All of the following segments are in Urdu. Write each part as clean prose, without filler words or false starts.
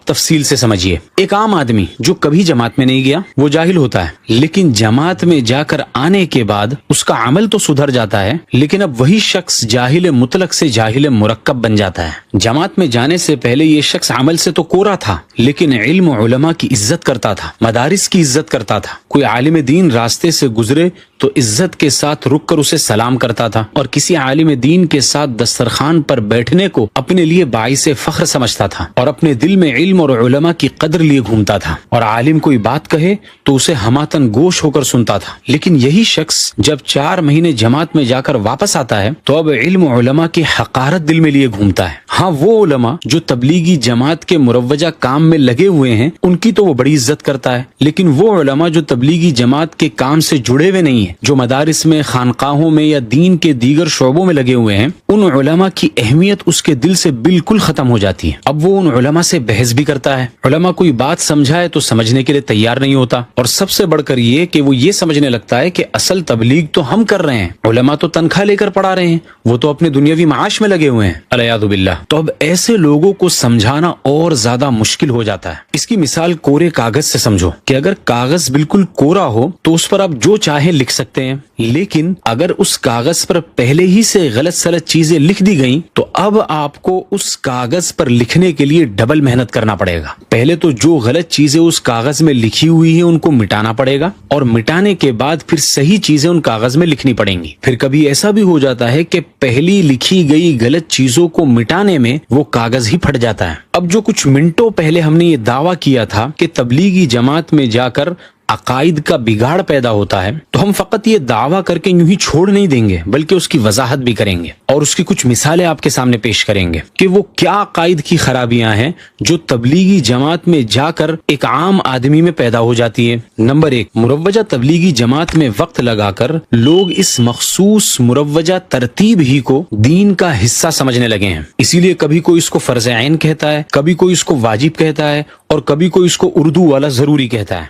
تفصیل سے سمجھیے. ایک عام آدمی جو کبھی جماعت میں نہیں گیا وہ جاہل ہوتا ہے, لیکن جماعت میں جا کر آنے کے بعد اس کا عمل تو سدھر جاتا ہے, لیکن اب وہی شخص جاہل مطلق سے جاہل مرکب بن جاتا ہے. جماعت میں جانے سے پہلے یہ شخص عمل سے تو کورا تھا, لیکن علم و علماء کی عزت کرتا تھا, مدارس کی عزت کرتا تھا. کوئی عالم دین راستے سے گزرے تو عزت کے ساتھ رک کر اسے سلام کرتا تھا, اور کسی عالم دین کے ساتھ دسترخوان پر بیٹھنے کو اپنے لیے باعث فخر سمجھتا تھا, اور اپنے دل میں علم اور علماء کی قدر لیے گھومتا تھا, اور عالم کوئی بات کہے تو اسے ہماتن گوش ہو کر سنتا تھا. لیکن یہی شخص جب 4 مہینے جماعت میں جا کر واپس آتا ہے تو اب علم و علماء کی حقارت دل میں لیے گھومتا ہے. ہاں, وہ علماء جو تبلیغی جماعت کے مروجہ کام میں لگے ہوئے ہیں ان کی تو وہ بڑی عزت کرتا ہے, لیکن وہ علماء جو تبلیغی جماعت کے کام سے جڑے ہوئے نہیں ہیں, جو مدارس میں, خانقاہوں میں یا دین کے دیگر شعبوں میں لگے ہوئے ہیں, ان علماء کی اہمیت اس کے دل سے بالکل ختم ہو جاتی ہے. اب وہ ان علماء سے بحث بھی کرتا ہے. علماء کوئی بات سمجھائے تو سمجھنے کے لیے تیار نہیں ہوتا, اور سب سے بڑھ کر یہ کہ وہ یہ سمجھنے لگتا ہے کہ اصل تبلیغ تو ہم کر رہے ہیں, علماء تو تنخواہ لے کر پڑھا رہے ہیں, وہ تو اپنے دنیاوی معاش میں لگے ہوئے ہیں. الیاذ باللہ. تو اب ایسے لوگوں کو سمجھانا اور زیادہ مشکل ہو جاتا ہے. اس کی مثال کورے کاغذ سے سمجھو کہ اگر کاغذ بالکل کورا ہو تو اس پر آپ جو چاہیں لکھ سکتے ہیں, لیکن اگر اس کاغذ پر پہلے ہی سے غلط سلط چیزیں لکھ دی گئیں تو اب آپ کو اس کاغذ پر لکھنے کے لیے ڈبل محنت کرنا پڑے گا. پہلے تو جو غلط چیزیں اس کاغذ میں لکھی ہوئی ہیں ان کو مٹانا پڑے گا, اور مٹانے کے بعد پھر صحیح چیزیں ان کاغذ میں لکھنی پڑیں گی. پھر کبھی ایسا بھی ہو جاتا ہے کہ پہلی لکھی گئی غلط چیزوں کو مٹانے میں وہ کاغذ ہی پھٹ جاتا ہے. اب جو کچھ منٹوں پہلے ہم نے یہ دعویٰ کیا تھا کہ تبلیغی جماعت میں جا کر عقائد کا بگاڑ پیدا ہوتا ہے, تو ہم فقط یہ دعویٰ کر کے یوں ہی چھوڑ نہیں دیں گے, بلکہ اس کی وضاحت بھی کریں گے اور اس کی کچھ مثالیں آپ کے سامنے پیش کریں گے کہ وہ کیا عقائد کی خرابیاں ہیں جو تبلیغی جماعت میں جا کر ایک عام آدمی میں پیدا ہو جاتی ہے. نمبر 1, مروجہ تبلیغی جماعت میں وقت لگا کر لوگ اس مخصوص مروجہ ترتیب ہی کو دین کا حصہ سمجھنے لگے ہیں. اسی لیے کبھی کوئی اس کو فرض عین کہتا ہے, کبھی کوئی اس کو واجب کہتا ہے, اور کبھی کوئی اس کو اردو والا ضروری کہتا ہے.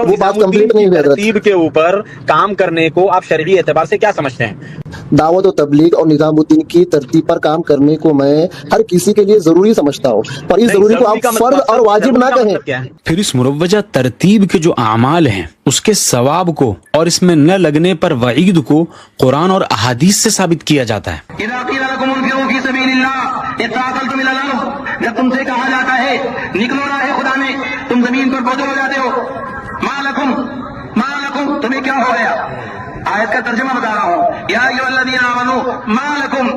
وہ بات کمپلیٹ نہیں ہوئی. ترتیب کے اوپر کام کرنے کو آپ شرعی اعتبار سے کیا سمجھتے ہیں؟ دعوت و تبلیغ اور نظام الدین کی ترتیب پر کام کرنے کو میں ہر کسی کے لیے ضروری سمجھتا ہوں, پر اس ضروری کو آپ فرض اور واجب نہ کہیں. پھر اس مروجہ ترتیب کے جو اعمال ہیں اس کے ثواب کو اور اس میں نہ لگنے پر وعید کو قرآن اور احادیث سے ثابت کیا جاتا ہے. جب تم سے کہا جاتا ہے نکلو راہ خدا میں, تم زمین پر بوجھ ہو جاتے ہو. ما لکم تمہیں کیا ہو گیا؟ آیت کا ترجمہ بتا رہا ہوں. یا ایھا الذین آمنوا ما لکم